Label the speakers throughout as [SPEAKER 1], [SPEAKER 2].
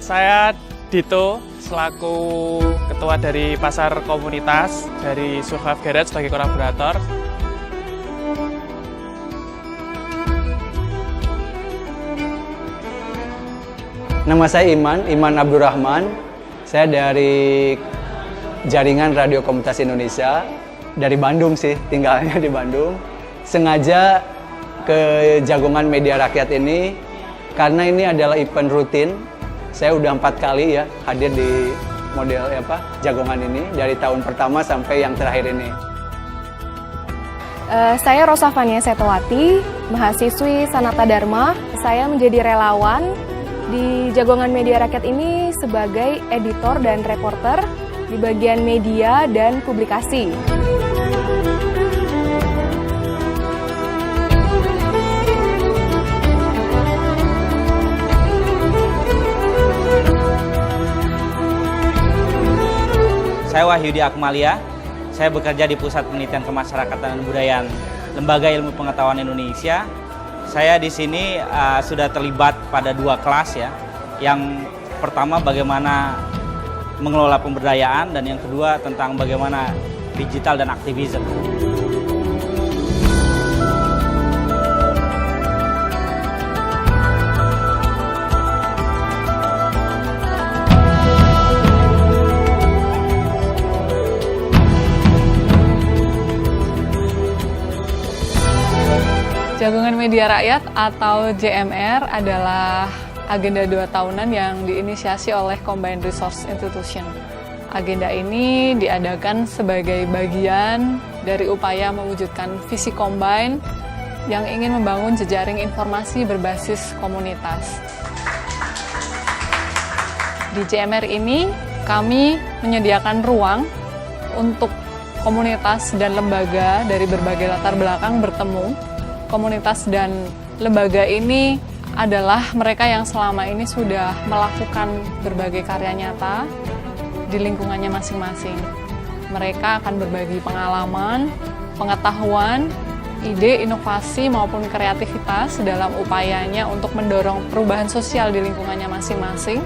[SPEAKER 1] Saya Dito, selaku ketua dari pasar komunitas dari Survive Garage sebagai kolaborator.
[SPEAKER 2] Nama saya Iman Abdurrahman. Saya dari Jaringan Radio Komunitas Indonesia, dari Bandung sih, tinggalnya di Bandung. Sengaja ke Jagongan Media Rakyat ini karena ini adalah event rutin. Saya udah 4 kali ya hadir di model Jagongan ini dari tahun pertama sampai yang terakhir ini.
[SPEAKER 3] Saya Rosa Fania Setowati, mahasiswi Sanata Dharma. Saya menjadi relawan di Jagongan Media Rakyat ini sebagai editor dan reporter di bagian media dan publikasi.
[SPEAKER 4] Saya Wahyudi Akmalia, saya bekerja di Pusat Penelitian Kemasyarakatan dan Kebudayaan Lembaga Ilmu Pengetahuan Indonesia. Saya di sini sudah terlibat pada 2 kelas ya. Yang pertama bagaimana mengelola pemberdayaan dan yang kedua tentang bagaimana digital dan aktivisme.
[SPEAKER 5] Jagongan Media Rakyat atau JMR adalah agenda 2 tahunan yang diinisiasi oleh Combined Resource Institution. Agenda ini diadakan sebagai bagian dari upaya mewujudkan visi Combine yang ingin membangun jejaring informasi berbasis komunitas. Di JMR ini, kami menyediakan ruang untuk komunitas dan lembaga dari berbagai latar belakang bertemu. Komunitas dan lembaga ini adalah mereka yang selama ini sudah melakukan berbagai karya nyata di lingkungannya masing-masing. Mereka akan berbagi pengalaman, pengetahuan, ide, inovasi maupun kreativitas dalam upayanya untuk mendorong perubahan sosial di lingkungannya masing-masing.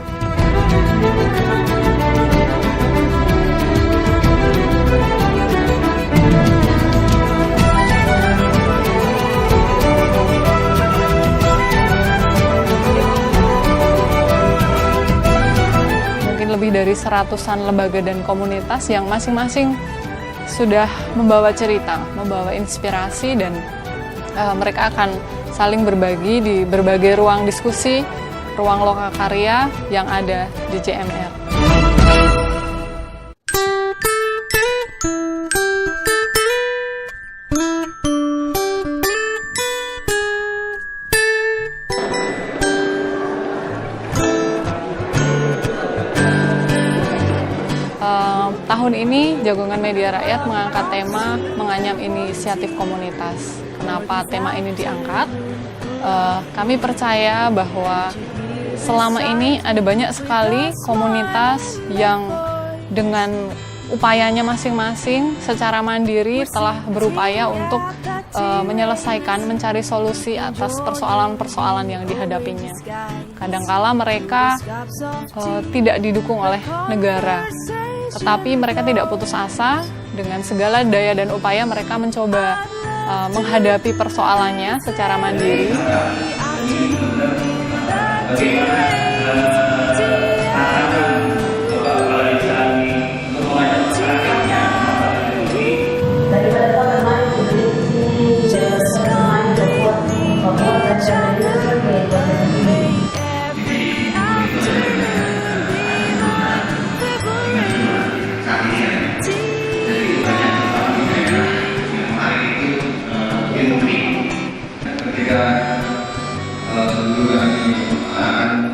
[SPEAKER 5] Lebih dari 100-an lembaga dan komunitas yang masing-masing sudah membawa cerita, membawa inspirasi, dan mereka akan saling berbagi di berbagai ruang diskusi, ruang lokakarya yang ada di JMR. Tahun ini Jagongan Media Rakyat mengangkat tema menganyam inisiatif komunitas. Kenapa tema ini diangkat? Kami percaya bahwa selama ini ada banyak sekali komunitas yang dengan upayanya masing-masing secara mandiri telah berupaya untuk menyelesaikan, mencari solusi atas persoalan-persoalan yang dihadapinya. Kadangkala mereka tidak didukung oleh negara. Tetapi mereka tidak putus asa, dengan segala daya dan upaya mereka mencoba menghadapi persoalannya secara mandiri.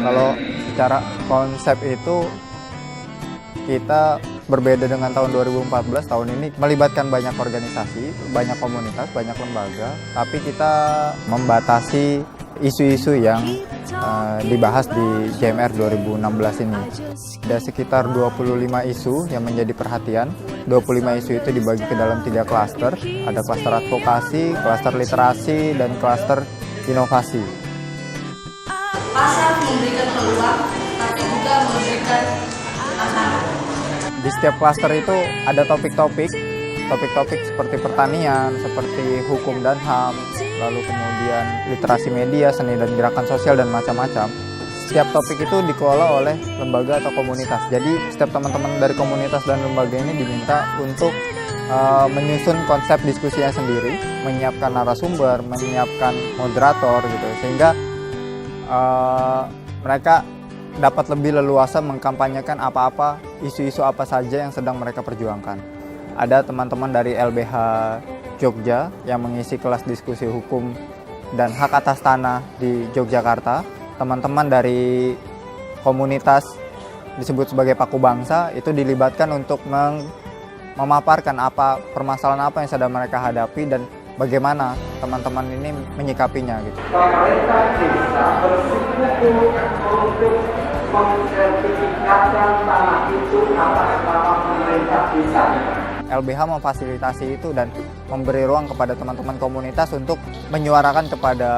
[SPEAKER 6] Kalau secara konsep itu kita berbeda dengan tahun 2014. Tahun ini melibatkan banyak organisasi, banyak komunitas, banyak lembaga, tapi kita membatasi isu-isu yang dibahas di JMR 2016 ini. Ada sekitar 25 isu yang menjadi perhatian. 25 isu itu dibagi ke dalam 3 klaster. Ada klaster advokasi, klaster literasi, dan klaster inovasi.
[SPEAKER 7] Pasar memberikan peluang tapi juga memberikan makanan.
[SPEAKER 6] Di setiap klaster itu ada topik-topik seperti pertanian, seperti hukum dan HAM, lalu kemudian literasi media, seni dan gerakan sosial, dan macam-macam. Setiap topik itu dikelola oleh lembaga atau komunitas. Jadi setiap teman-teman dari komunitas dan lembaga ini diminta untuk menyusun konsep diskusinya sendiri, menyiapkan narasumber, menyiapkan moderator gitu, sehingga mereka dapat lebih leluasa mengkampanyekan apa-apa, isu-isu apa saja yang sedang mereka perjuangkan. Ada teman-teman dari LBH Jogja yang mengisi kelas diskusi hukum dan hak atas tanah di Yogyakarta. Teman-teman dari komunitas disebut sebagai Paku Bangsa itu dilibatkan untuk memaparkan apa permasalahan apa yang sedang mereka hadapi dan bagaimana teman-teman ini menyikapinya gitu.
[SPEAKER 8] Pemerintah bisa bersikukuh untuk mensertifikatkan tanah itu atas nama pemerintah desa.
[SPEAKER 6] LBH memfasilitasi itu dan memberi ruang kepada teman-teman komunitas untuk menyuarakan kepada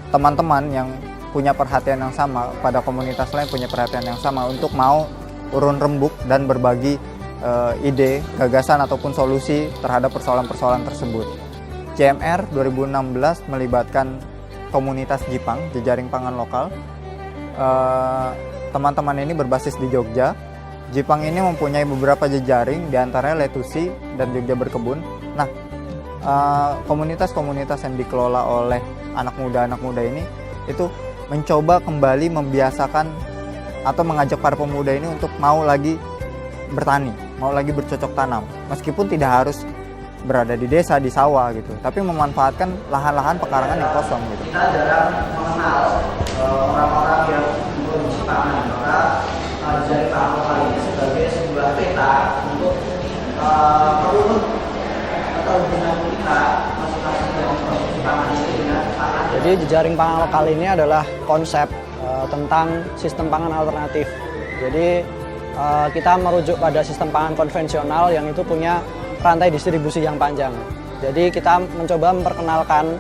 [SPEAKER 6] teman-teman yang punya perhatian yang sama, pada komunitas lain punya perhatian yang sama untuk mau urun rembuk dan berbagi ide, gagasan ataupun solusi terhadap persoalan-persoalan tersebut. JMR 2016 melibatkan komunitas Jipang, jejaring pangan lokal. Teman-teman ini berbasis di Jogja. Jipang ini mempunyai beberapa jejaring, diantaranya Letusi dan Jogja Berkebun. Nah, komunitas-komunitas yang dikelola oleh anak muda ini itu mencoba kembali membiasakan atau mengajak para pemuda ini untuk mau lagi bertani, mau lagi bercocok tanam. Meskipun tidak harus berada di desa, di sawah gitu, tapi memanfaatkan lahan-lahan pekarangan yang kosong gitu.
[SPEAKER 8] Kita jarang mengenal orang-orang yang memproduksi pangan, maka jejaring pangan lokal ini sebagai sebuah peta untuk merunut atau dinamika masing-masing yang memproduksi pangan ini dengan pangan.
[SPEAKER 2] Jadi jejaring pangan lokal ini adalah konsep tentang sistem pangan alternatif. Jadi kita merujuk pada sistem pangan konvensional yang itu punya rantai distribusi yang panjang. Jadi kita mencoba memperkenalkan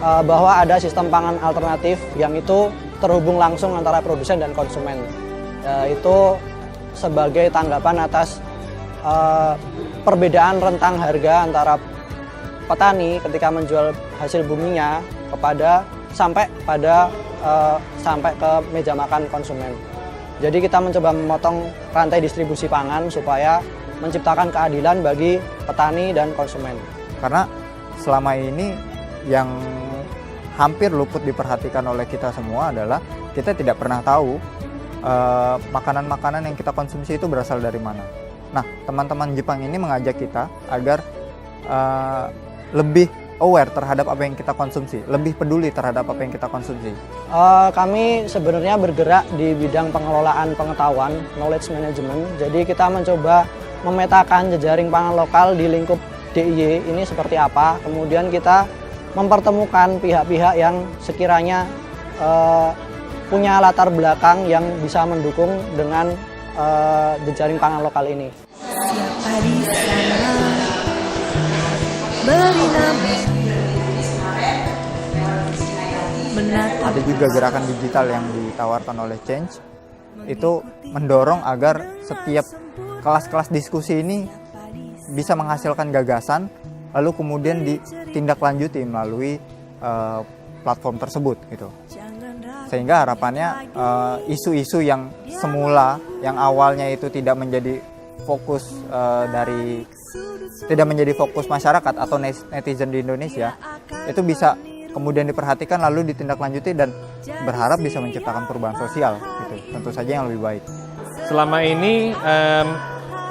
[SPEAKER 2] bahwa ada sistem pangan alternatif yang itu terhubung langsung antara produsen dan konsumen. Itu sebagai tanggapan atas perbedaan rentang harga antara petani ketika menjual hasil buminya sampai ke meja makan konsumen. Jadi kita mencoba memotong rantai distribusi pangan supaya menciptakan keadilan bagi petani dan konsumen.
[SPEAKER 6] Karena selama ini yang hampir luput diperhatikan oleh kita semua adalah kita tidak pernah tahu makanan-makanan yang kita konsumsi itu berasal dari mana. Nah, teman-teman Jepang ini mengajak kita agar lebih aware terhadap apa yang kita konsumsi, lebih peduli terhadap apa yang kita konsumsi.
[SPEAKER 2] Kami sebenarnya bergerak di bidang pengelolaan pengetahuan, knowledge management. Jadi kita mencoba memetakan jejaring pangan lokal di lingkup DIY ini seperti apa. Kemudian kita mempertemukan pihak-pihak yang sekiranya punya latar belakang yang bisa mendukung dengan jejaring pangan lokal ini.
[SPEAKER 7] Siapa di sana beri nama menatap.
[SPEAKER 6] Ada juga gerakan digital yang ditawarkan oleh Change, itu mendorong agar setiap kelas-kelas diskusi ini bisa menghasilkan gagasan, lalu kemudian ditindaklanjuti melalui platform tersebut gitu. Sehingga harapannya isu-isu yang semula, yang awalnya itu tidak menjadi fokus tidak menjadi fokus masyarakat atau netizen di Indonesia, itu bisa kemudian diperhatikan lalu ditindaklanjuti dan berharap bisa menciptakan perubahan sosial gitu. Tentu saja yang lebih baik.
[SPEAKER 1] Selama ini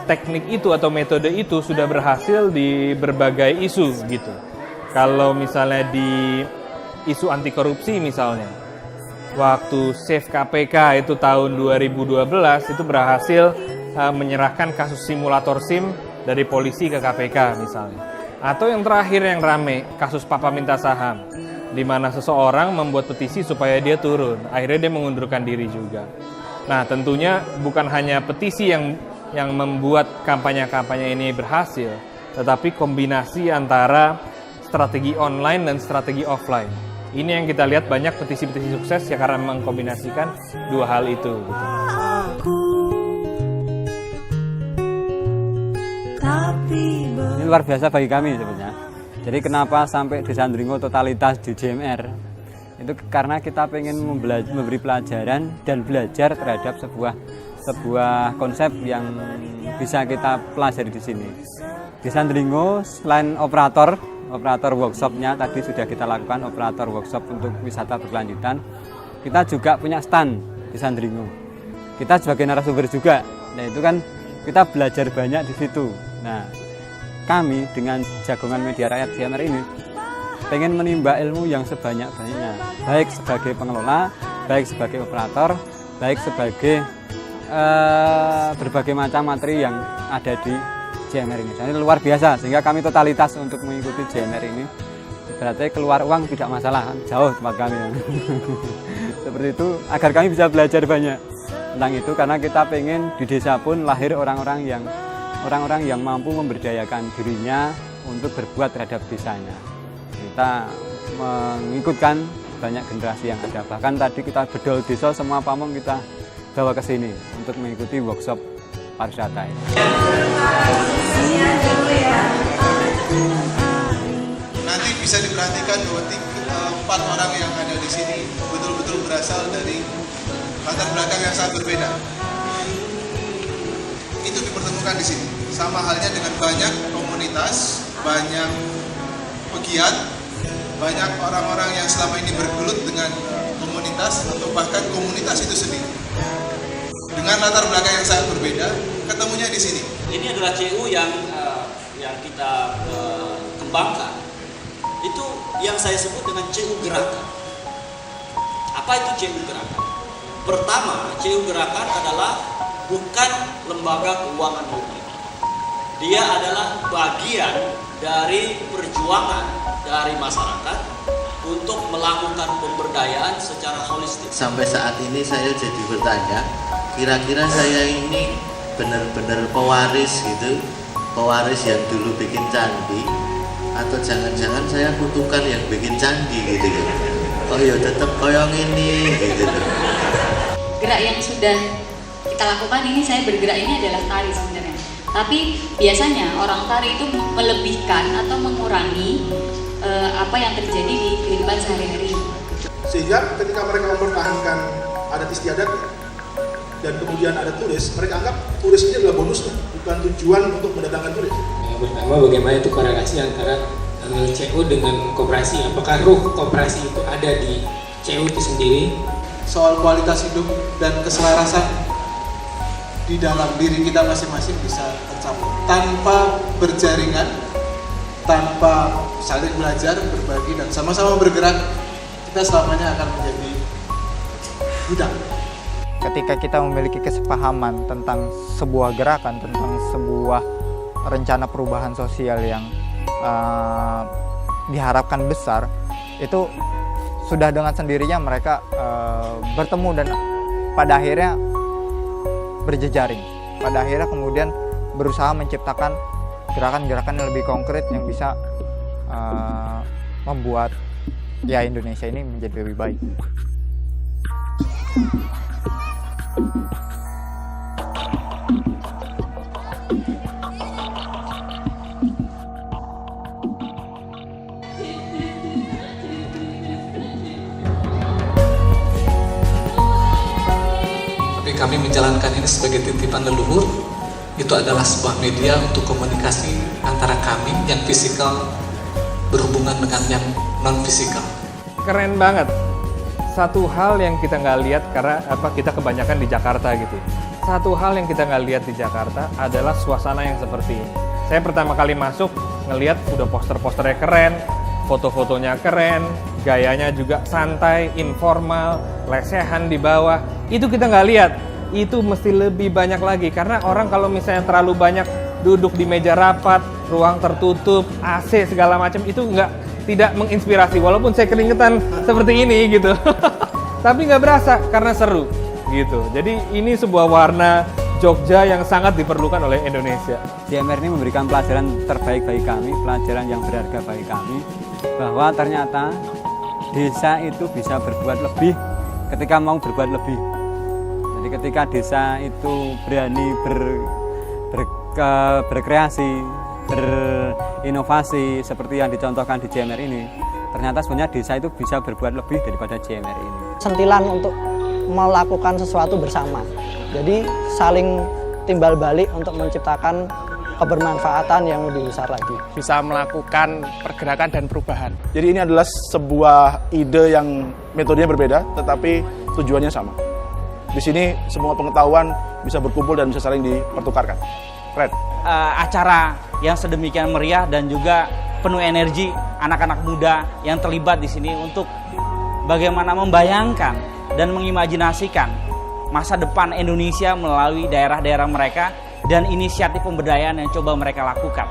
[SPEAKER 1] teknik itu atau metode itu sudah berhasil di berbagai isu gitu. Kalau misalnya di isu anti korupsi misalnya, waktu Save KPK itu tahun 2012 itu berhasil menyerahkan kasus simulator SIM dari polisi ke KPK misalnya. Atau yang terakhir yang rame, kasus Papa Minta Saham, di mana seseorang membuat petisi supaya dia turun, akhirnya dia mengundurkan diri juga. Nah, tentunya bukan hanya petisi yang membuat kampanye-kampanye ini berhasil, tetapi kombinasi antara strategi online dan strategi offline. Ini yang kita lihat banyak petisi-petisi sukses ya karena mengkombinasikan dua hal itu. Gitu.
[SPEAKER 9] Ini luar biasa bagi kami sebenarnya. Jadi kenapa sampai Desa Andringo totalitas di JMR? Itu karena kita pengen memberi pelajaran dan belajar terhadap sebuah konsep yang bisa kita pelajari di sini. Desa Andringo selain operator workshopnya tadi sudah kita lakukan, operator workshop untuk wisata berkelanjutan. Kita juga punya stand di Andringo. Kita sebagai narasumber juga. Nah itu kan kita belajar banyak di situ. Nah kami dengan Jagongan Media Rakyat JMR ini pengen menimba ilmu yang sebanyak-banyaknya, baik sebagai pengelola, baik sebagai operator, baik sebagai berbagai macam materi yang ada di JMR ini. Jadi luar biasa, sehingga kami totalitas untuk mengikuti JMR ini. Berarti keluar uang tidak masalah, jauh tempat kami. Seperti itu, agar kami bisa belajar banyak tentang itu, karena kita pengen di desa pun lahir orang-orang yang mampu memberdayakan dirinya untuk berbuat terhadap desanya. Kita mengikutkan banyak generasi yang ada. Bahkan tadi kita bedol desa, semua pamong kita bawa ke sini untuk mengikuti workshop pariwisata ini.
[SPEAKER 10] Nanti bisa diperhatikan bahwa 4 orang yang ada di sini betul-betul berasal dari latar belakang yang sangat berbeda. Itu dipertemukan di sini. Sama halnya dengan banyak komunitas, banyak pegiat, banyak orang-orang yang selama ini bergelut dengan komunitas atau bahkan komunitas itu sendiri. Dengan latar belakang yang sangat berbeda, ketemunya di sini.
[SPEAKER 11] Ini adalah CU yang kita kembangkan. Itu yang saya sebut dengan CU Gerakan. Apa itu CU Gerakan? Pertama, CU Gerakan adalah bukan lembaga keuangan murni. Dia adalah bagian dari perjuangan dari masyarakat untuk melakukan pemberdayaan secara holistik.
[SPEAKER 12] Sampai saat ini saya jadi bertanya, kira-kira saya ini benar-benar pewaris gitu, pewaris yang dulu bikin candi, atau jangan-jangan saya kutukan yang bikin candi gitu ya? Oh ya tetap koyong ini gitu.
[SPEAKER 13] Gerak yang sudah kita lakukan ini, saya bergerak ini adalah tari sebenarnya. Tapi biasanya orang tari itu melebihkan atau mengurangi apa yang terjadi di kehidupan sehari-hari.
[SPEAKER 10] Sehingga ketika mereka mempertahankan adat istiadat dan kemudian ada turis, mereka anggap turis ini adalah bonusnya, bukan tujuan untuk mendatangkan turis.
[SPEAKER 14] Yang pertama, bagaimana itu korelasi antara CU dengan koperasi? Apakah ruh koperasi itu ada di CU itu sendiri?
[SPEAKER 10] Soal kualitas hidup dan keselarasan di dalam diri kita masing-masing bisa tercapai tanpa berjaringan, tanpa saling belajar, berbagi, dan sama-sama bergerak, kita selamanya akan menjadi budak.
[SPEAKER 6] Ketika kita memiliki kesepahaman tentang sebuah gerakan, tentang sebuah rencana perubahan sosial yang diharapkan besar, itu sudah dengan sendirinya mereka bertemu dan pada akhirnya berjejaring. Pada akhirnya kemudian berusaha menciptakan gerakan-gerakan yang lebih konkret yang bisa membuat ya Indonesia ini menjadi lebih baik.
[SPEAKER 15] Kami menjalankan ini sebagai titipan leluhur. Itu adalah sebuah media untuk komunikasi antara kami yang fisikal berhubungan dengan yang non fisikal.
[SPEAKER 1] Keren banget. Satu hal yang kita nggak lihat karena kita kebanyakan di Jakarta gitu. Satu hal yang kita nggak lihat di Jakarta adalah suasana yang seperti ini. Saya pertama kali masuk ngelihat udah poster-posternya keren, foto-fotonya keren, gayanya juga santai, informal, lesehan di bawah. Itu kita nggak lihat. Itu mesti lebih banyak lagi, karena orang kalau misalnya terlalu banyak duduk di meja rapat, ruang tertutup, AC segala macam, itu tidak menginspirasi. Walaupun saya keringetan seperti ini gitu, tapi nggak berasa karena seru gitu. Jadi ini sebuah warna Jogja yang sangat diperlukan oleh Indonesia.
[SPEAKER 9] JMR ini memberikan pelajaran terbaik bagi kami, pelajaran yang berharga bagi kami, bahwa ternyata desa itu bisa berbuat lebih ketika mau berbuat lebih. Jadi ketika desa itu berani berkreasi, berinovasi seperti yang dicontohkan di JMR ini, ternyata sebenarnya desa itu bisa berbuat lebih daripada JMR ini.
[SPEAKER 8] Sentilan untuk melakukan sesuatu bersama. Jadi saling timbal balik untuk menciptakan kebermanfaatan yang lebih besar lagi.
[SPEAKER 16] Bisa melakukan pergerakan dan perubahan. Jadi ini adalah sebuah ide yang metodenya berbeda, tetapi tujuannya sama. Di sini semua pengetahuan bisa berkumpul dan bisa saling dipertukarkan. Fred.
[SPEAKER 4] Acara yang sedemikian meriah dan juga penuh energi anak-anak muda yang terlibat di sini untuk bagaimana membayangkan dan mengimajinasikan masa depan Indonesia melalui daerah-daerah mereka dan inisiatif pemberdayaan yang coba mereka lakukan.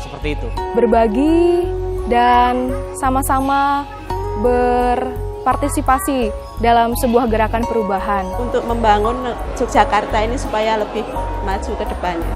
[SPEAKER 4] Seperti itu. Berbagi dan sama-sama berpartisipasi dalam sebuah gerakan perubahan.
[SPEAKER 17] Untuk membangun Yogyakarta ini supaya lebih maju ke depannya.